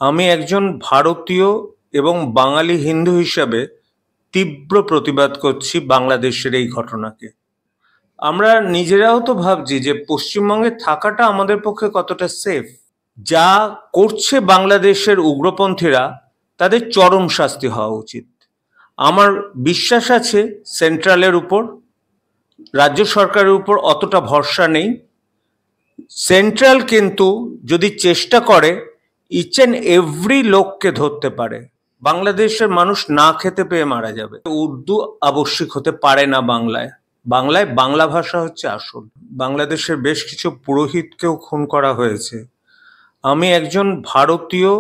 আমি একজন ভারতীয় এবং বাঙালি হিন্দু হিসাবে তীব্র প্রতিবাদ করছি বাংলাদেশের এই ঘটনাকে। আমরা নিজেরাও তো ভাবছি যে পশ্চিমবঙ্গে থাকাটা আমাদের পক্ষে কতটা সেফ। যা করছে বাংলাদেশের উগ্রপন্থীরা, তাদের চরম শাস্তি হওয়া উচিত। আমার বিশ্বাস আছে সেন্ট্রালের উপর, রাজ্য সরকারের উপর অতটা ভরসা নেই। সেন্ট্রাল কিন্তু যদি চেষ্টা করে ইচ অ্যান্ড এভরি লোককে ধরতে পারে। বাংলাদেশের মানুষ না খেতে পেয়ে মারা যাবে। উর্দু আবশ্যিক হতে পারে না বাংলায়। বাংলা ভাষা হচ্ছে আসল। বাংলাদেশের বেশ কিছু পুরোহিতকেও খুন করা হয়েছে। আমি একজন ভারতীয়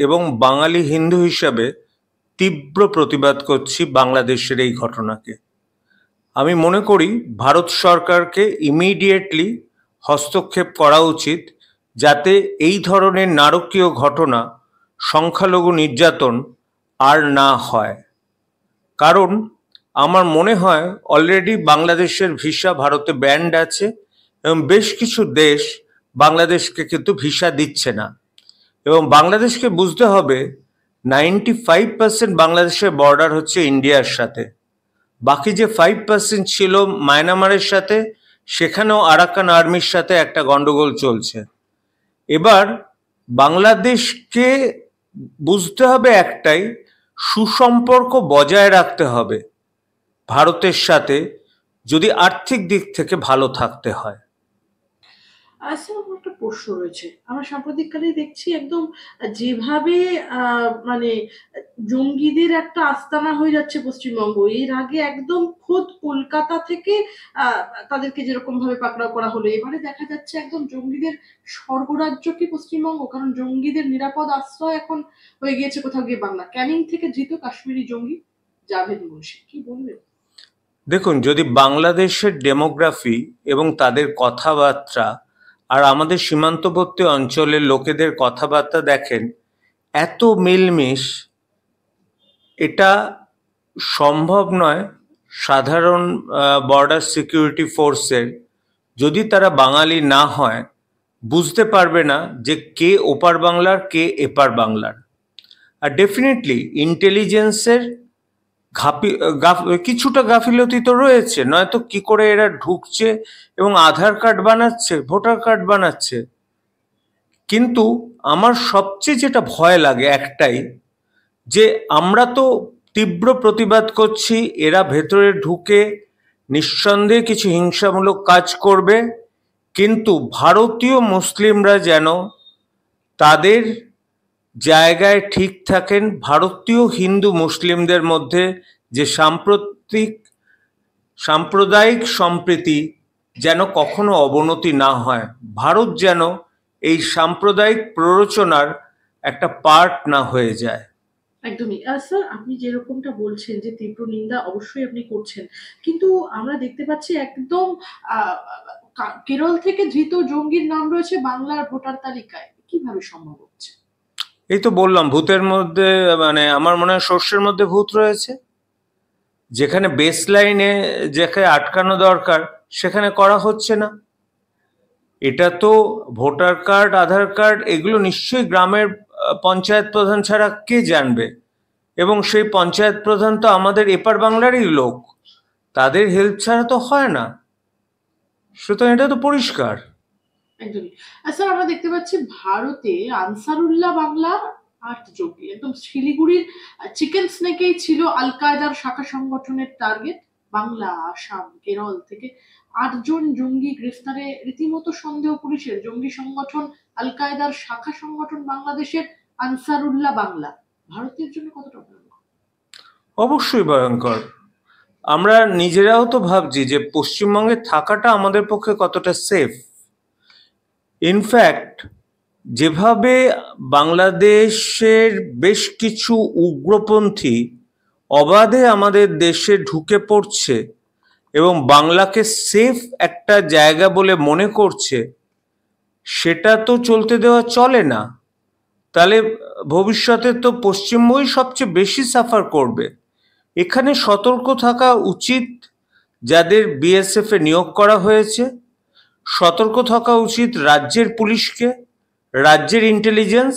এবং বাঙালি হিন্দু হিসাবে তীব্র প্রতিবাদ করছি বাংলাদেশের এই ঘটনাকে। আমি মনে করি ভারত সরকারকে ইমিডিয়েটলি হস্তক্ষেপ করা উচিত, যাতে এই ধরনের নারকীয় ঘটনা, সংখ্যালঘু নির্যাতন আর না হয়। কারণ আমার মনে হয় অলরেডি বাংলাদেশের ভিসা ভারতে ব্যান্ড আছে এবং বেশ কিছু দেশ বাংলাদেশকে কিন্তু ভিসা দিচ্ছে না। এবং বাংলাদেশকে বুঝতে হবে 95% বাংলাদেশের বর্ডার হচ্ছে ইন্ডিয়ার সাথে। বাকি যে 5% ছিল মায়ানমারের সাথে, সেখানেও আরাকান আর্মির সাথে একটা গন্ডগোল চলছে। এবার বাংলাদেশকে বুঝতে হবে একটাই, সুসম্পর্ক বজায় রাখতে হবে ভারতের সাথে, যদি আর্থিক দিক থেকে ভালো থাকতে হয়। আচ্ছা, আমার একটা প্রশ্ন রয়েছে। আমরা সাম্প্রতিককালে দেখছি একদম যেভাবে মানে জঙ্গিদের একটা আস্তানা হয়ে যাচ্ছে পশ্চিমবঙ্গ। এর আগে একদম খোদ কলকাতা থেকে আহ, তাদেরকে যেরকম ভাবে পাকড়াও করা হলো, এবারে দেখা যাচ্ছে একদম জঙ্গিদের স্বর্গরাজ্য কি পশ্চিমবঙ্গ? কারণ জঙ্গিদের নিরাপদ আশ্রয় এখন হয়ে গিয়েছে কোথাও গিয়ে বাংলা। ক্যানিং থেকে ধৃত কাশ্মীরি জঙ্গি জাভেদ মুন্সি, কি বলবেন? দেখুন, যদি বাংলাদেশের ডেমোগ্রাফি এবং তাদের কথাবার্তা আর আমাদের সীমান্তবর্তী অঞ্চলের লোকেদের কথাবার্তা দেখেন, এত মিলমিশ, এটা সম্ভব নয় সাধারণ বর্ডার সিকিউরিটি ফোর্সের। যদি তারা বাঙালি না হয়, বুঝতে পারবে না যে কে ওপার বাংলার, কে এপার বাংলার। আর ডেফিনেটলি ইন্টেলিজেন্সের কিছুটা গাফিলতি তো রয়েছে, নয়তো কি করে এরা ঢুকছে এবং আধার কার্ড বানাচ্ছে, ভোটার কার্ড বানাচ্ছে। কিন্তু আমার সবচেয়ে যেটা ভয় লাগে একটাই, যে আমরা তো তীব্র প্রতিবাদ করছি, এরা ভেতরে ঢুকে নিঃসন্দেহে কিছু হিংসামূলক কাজ করবে, কিন্তু ভারতীয় মুসলিমরা যেন তাদের জায়গায় ঠিক থাকেন। ভারতীয় হিন্দু মুসলিমদের মধ্যে যে সাম্প্রদায়িক সম্প্রীতি যেন কখনো অবনতি না হয়। ভারত যেন এই সাম্প্রদায়িক প্ররোচনার একটা পার্ট না হয়ে যায়। একদমই। স্যার, আপনি যেরকমটা বলছেন যে তীব্র নিন্দা অবশ্যই আপনি করছেন। কিন্তু আমরা দেখতে পাচ্ছি একদম আ কেরল থেকে ধৃত জঙ্গির নাম রয়েছে বাংলার ভোটার তালিকায়। কিভাবে সম্ভব হচ্ছে? এই তো বললাম, ভূতের মধ্যে মানে আমার মনে হয় শস্যের মধ্যে ভূত রয়েছে। যেখানে বেস লাইনে যেখানে আটকানো দরকার, সেখানে করা হচ্ছে না। এটা তো ভোটার কার্ড, আধার কার্ড, এগুলো নিশ্চয়ই গ্রামের পঞ্চায়েত প্রধান ছাড়া কে জানবে? এবং সেই পঞ্চায়েত প্রধান তো আমাদের এপার বাংলারই লোক, তাদের হেল্প ছাড়া তো হয় না। সুতরাং এটা তো পরিষ্কার। একদমই। স্যার, আমরা দেখতে পাচ্ছি ভারতে আনসারুল্লাহ বাংলার ৮ জঙ্গি একদম শিলিগুড়ির চিকেন স্নেকেই ছিল আল কায়দার শাখা সংগঠনের টার্গেট। বাংলা, আসাম, কেরল থেকে ৮ জন জঙ্গি গ্রেফতারে রীতিমতো সন্দেহ পুলিশের। জঙ্গি সংগঠন আল কায়দার শাখা সংগঠন বাংলাদেশের আনসারুল্লাহ বাংলা ভারতের জন্য কতটা ভয়ানক? অবশ্যই ভয়ঙ্কর। আমরা নিজেরাও তো ভাবছি যে পশ্চিমবঙ্গে থাকাটা আমাদের পক্ষে কতটা সেফ। ইনফ্যাক্ট যেভাবে বাংলাদেশের বেশ কিছু উগ্রপন্থী অবাধে আমাদের দেশে ঢুকে পড়ছে এবং বাংলাকে সেফ একটা জায়গা বলে মনে করছে, সেটা তো চলতে দেওয়া চলে না। তাহলে ভবিষ্যতে তো পশ্চিমবঙ্গই সবচেয়ে বেশি সাফার করবে। এখানে সতর্ক থাকা উচিত যাদের বিএসএফ এ নিয়োগ করা হয়েছে, সতর্ক থাকা উচিত রাজ্যের পুলিশকে, রাজ্যের ইন্টেলিজেন্স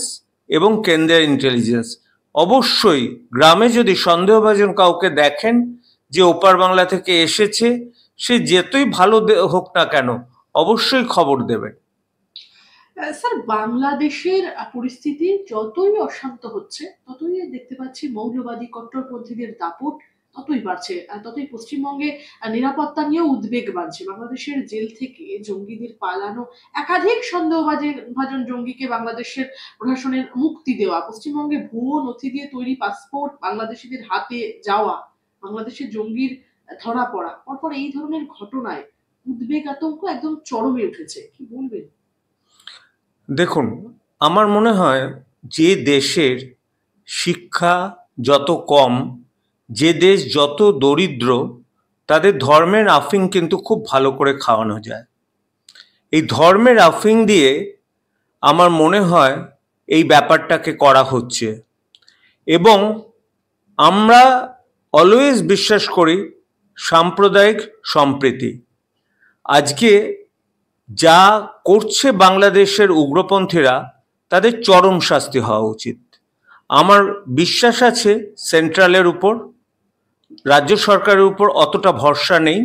এবং কেন্দ্রের ইন্টেলিজেন্স অবশ্যই গ্রামে যদি সন্দেহভাজন কাউকে দেখেন যে ওপার বাংলা থেকে এসেছে, সে যতই ভালো হোক না কেন অবশ্যই খবর দেবেন। স্যার, বাংলাদেশের পরিস্থিতি যতই অশান্ত হচ্ছে ততই দেখতে পাচ্ছি মৌলবাদী কট্টরপন্থীদের দাপট ততই বাড়ছে, আর ততই পশ্চিমবঙ্গে নিরাপত্তা নিয়েও উদ্বেগ বাড়ছে। বাংলাদেশের জেল থেকে জঙ্গিদের পালানো, একাধিক সন্দেহভাজন জঙ্গিকে বাংলাদেশের প্রশাসনের মুক্তি দেওয়া, পশ্চিমবঙ্গে ভুয়ো নথি দিয়ে তৈরি পাসপোর্ট বাংলাদেশিদের হাতে যাওয়া, বাংলাদেশের জঙ্গির ধরা পড়া, পরপর এই ধরনের ঘটনায় উদ্বেগ আতঙ্ক একদম চরমে উঠেছে, কি বলবেন? দেখুন, আমার মনে হয় যে দেশের শিক্ষা যত কম, যে দেশ যত দরিদ্র, তাদের ধর্মের আফিং কিন্তু খুব ভালো করে খাওয়ানো যায়। এই ধর্মের আফিং দিয়ে আমার মনে হয় এই ব্যাপারটাকে করা হচ্ছে, এবং আমরা অলওয়েজ বিশ্বাস করি সাম্প্রদায়িক সম্প্রীতি। আজকে যা করছে বাংলাদেশের উগ্রপন্থীরা, তাদের চরম শাস্তি হওয়া উচিত। আমার বিশ্বাস আছে সেন্ট্রালের উপর, রাজ্য সরকারের উপর অতটা ভরসা নেই।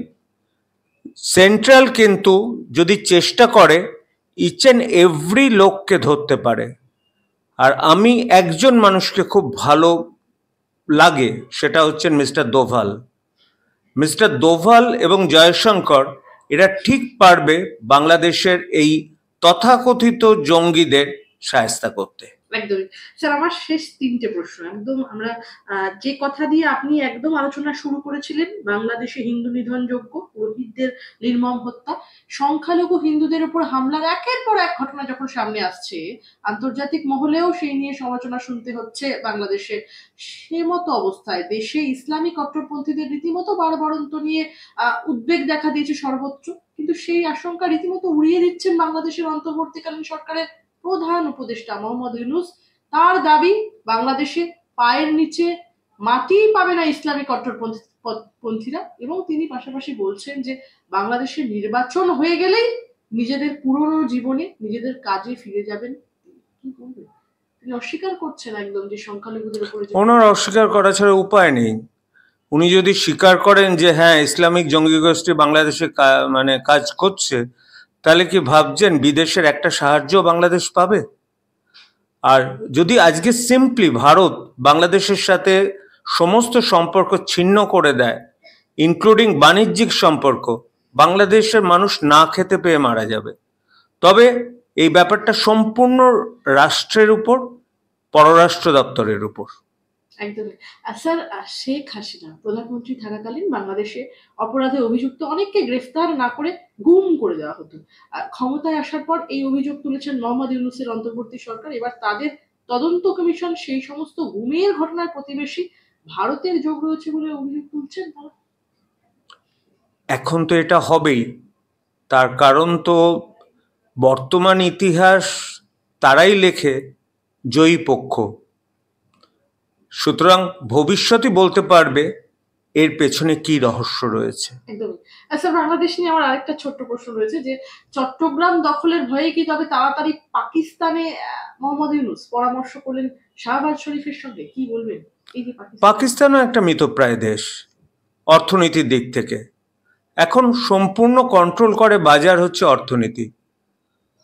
সেন্ট্রাল কিন্তু যদি চেষ্টা করে ইচ অ্যান্ড এভরি লোককে ধরতে পারে। আর আমি একজন মানুষকে খুব ভালো লাগে, সেটা হচ্ছেন মিস্টার দোভাল। মিস্টার দোভাল এবং জয়শঙ্কর এরা ঠিক পারবে বাংলাদেশের এই তথাকথিত জঙ্গিদের শায়েস্তা করতে। একদমই। স্যার, আমার শেষ তিনটে প্রশ্ন। একদম আমরা যে কথা দিয়ে আপনি একদম আলোচনা শুরু করেছিলেন, বাংলাদেশে হিন্দু নিধনযোগ্য, পুরোহিতদের নির্মম হত্যা, সংখ্যালঘু হিন্দুদের উপর হামলার একের পর এক ঘটনা যখন সামনে আসছে, আন্তর্জাতিক মহলেও সেই নিয়ে সমালোচনা শুনতে হচ্ছে বাংলাদেশে। সে মতো অবস্থায় দেশে ইসলামী কট্টরপন্থীদের রীতিমতো বাড়বাড়ন্ত নিয়ে উদ্বেগ দেখা দিয়েছে সর্বত্র, কিন্তু সেই আশঙ্কা রীতিমতো উড়িয়ে দিচ্ছেন বাংলাদেশের অন্তর্বর্তীকালীন সরকারের প্রধান উপদেষ্টা মোহাম্মদ ইউনূস। তার দাবি, বাংলাদেশে পায়ের নিচে মাটিই পাবে না ইসলামী কট্টরপন্থীরা, এবং তিনি পাশাপাশি বলছেন যে বাংলাদেশের নির্বাচন হয়ে গেলেই নিজেদের পুরনো জীবনে নিজেদের কাজে ফিরে যাবেন। কি বলবেন? তিনি অস্বীকার করছেন একদম যে সংখ্যালঘুদের উপরে ওনার অস্বীকার করা ছাড়া উপায় নেই। উনি যদি স্বীকার করেন যে হ্যাঁ ইসলামিক জঙ্গি গোষ্ঠী বাংলাদেশে মানে কাজ করছে, তাহলে কি ভাবছেন বিদেশের একটা সাহায্য বাংলাদেশ পাবে? আর যদি আজকে সিম্পলি ভারত বাংলাদেশের সাথে সমস্ত সম্পর্ক ছিন্ন করে দেয়, ইনক্লুডিং বাণিজ্যিক সম্পর্ক, বাংলাদেশের মানুষ না খেতে পেয়ে মারা যাবে। তবে এই ব্যাপারটা সম্পূর্ণ রাষ্ট্রের উপর, পররাষ্ট্র দপ্তরের উপর। একদমই। স্যার, শেখ হাসিনা প্রধানমন্ত্রী থাকাকালীন বাংলাদেশে অপরাধে অভিযুক্ত অনেককে গ্রেফতার না করে গুম করে দেওয়া হতো। ক্ষমতায় আসার পর এই অভিযোগ তুলেছেন মোহাম্মদ ইউনূসের অন্তর্বর্তী সরকার। এবার তাদের তদন্ত কমিশন সেই সমস্ত গুমের ঘটনার প্রতিবেশী ভারতের যোগ রয়েছে বলে অভিযোগ তুলছেন তারা। এখন তো এটা হবেই, তার কারণ তো বর্তমান ইতিহাস তারাই লেখে জয়ী পক্ষ, সুতরাং ভবিষ্যতই বলতে পারবে এর পেছনে কি রহস্য রয়েছে। একদমই। আচ্ছা, বাংলাদেশ নিয়ে আমার আরেকটা ছোট্ট প্রশ্ন রয়েছে যে চট্টগ্রাম দখলের ভয়ে কি তবে তাড়াতাড়ি পাকিস্তানে মোহাম্মদ ইউনূস পরামর্শ করলেন শাহবাজ শরীফের সঙ্গে, কি বলবেন? এই যে পাকিস্তানও একটা মৃতপ্রায় দেশ অর্থনীতির দিক থেকে। এখন সম্পূর্ণ কন্ট্রোল করে বাজার হচ্ছে অর্থনীতি।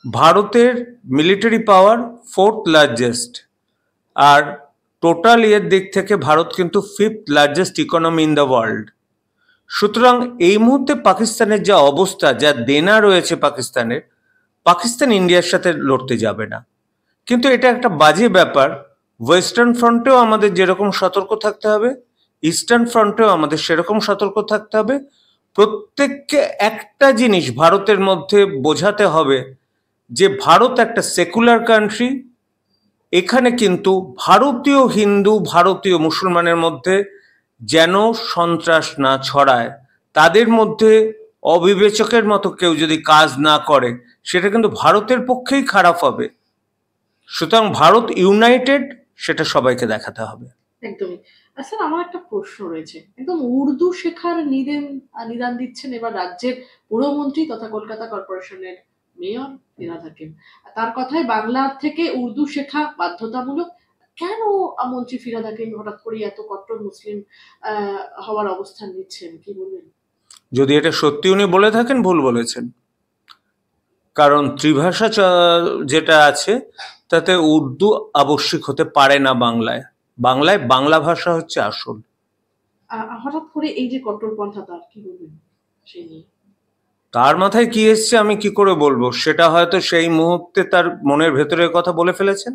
ভারতের মিলিটারি পাওয়ার 4th লার্জেস্ট, আর টোটাল এর দিক থেকে ভারত কিন্তু 5th largest economy in the world. সুতরাং এই মুহূর্তে পাকিস্তানের যা অবস্থা, যা দেনা রয়েছে পাকিস্তানের, পাকিস্তান ইন্ডিয়ার সাথে লড়তে যাবে না। কিন্তু এটা একটা বাজে ব্যাপার। ওয়েস্টার্ন ফ্রন্টেও আমাদের যেরকম সতর্ক থাকতে হবে, ইস্টার্ন ফ্রন্টেও আমাদের সেরকম সতর্ক থাকতে হবে। প্রত্যেককে একটা জিনিস ভারতের মধ্যে বোঝাতে হবে যে ভারত একটা সেকুলার কান্ট্রি। এখানে কিন্তু ভারতীয় হিন্দু, ভারতীয় মুসলমানের মধ্যে যেন সন্ত্রাস না ছড়ায়, তাদের মধ্যে অবিবেচকের মতো কেউ যদি কাজ না করে, সেটা কিন্তু ভারতের পক্ষেই খারাপ হবে। সুতরাং ভারত ইউনাইটেড, সেটা সবাইকে দেখাতে হবে। একদমই। স্যার, আমার একটা প্রশ্ন রয়েছে। একদম উর্দু শেখার নিদান দিচ্ছেন এবার রাজ্যের পুরমন্ত্রী তথা কলকাতা কর্পোরেশনের মেয়র ফিরহাদ হাকিম। তার কথায় বাংলার থেকে উর্দু শেখা বাধ্যতামূলক। কেন মন্ত্রী ফিরহাদ হাকিম হঠাৎ করে এত কট্টর মুসলিম হওয়ার অবস্থান নিচ্ছেন, কি বলবেন? যদি এটা সত্যি উনি বলে থাকেন, ভুল বলেছেন। কারণ ত্রিভাষা যেটা আছে তাতে উর্দু আবশ্যিক হতে পারে না বাংলায়। বাংলায় বাংলা ভাষা হচ্ছে আসল। হঠাৎ করে এই যে কট্টরপন্থা, তার কি বলবেন সেই নিয়ে? তার মাথায় কি এসছে আমি কি করে বলবো? সেটা হয়তো সেই মুহূর্তে তার মনের ভেতরের কথা বলে ফেলেছেন।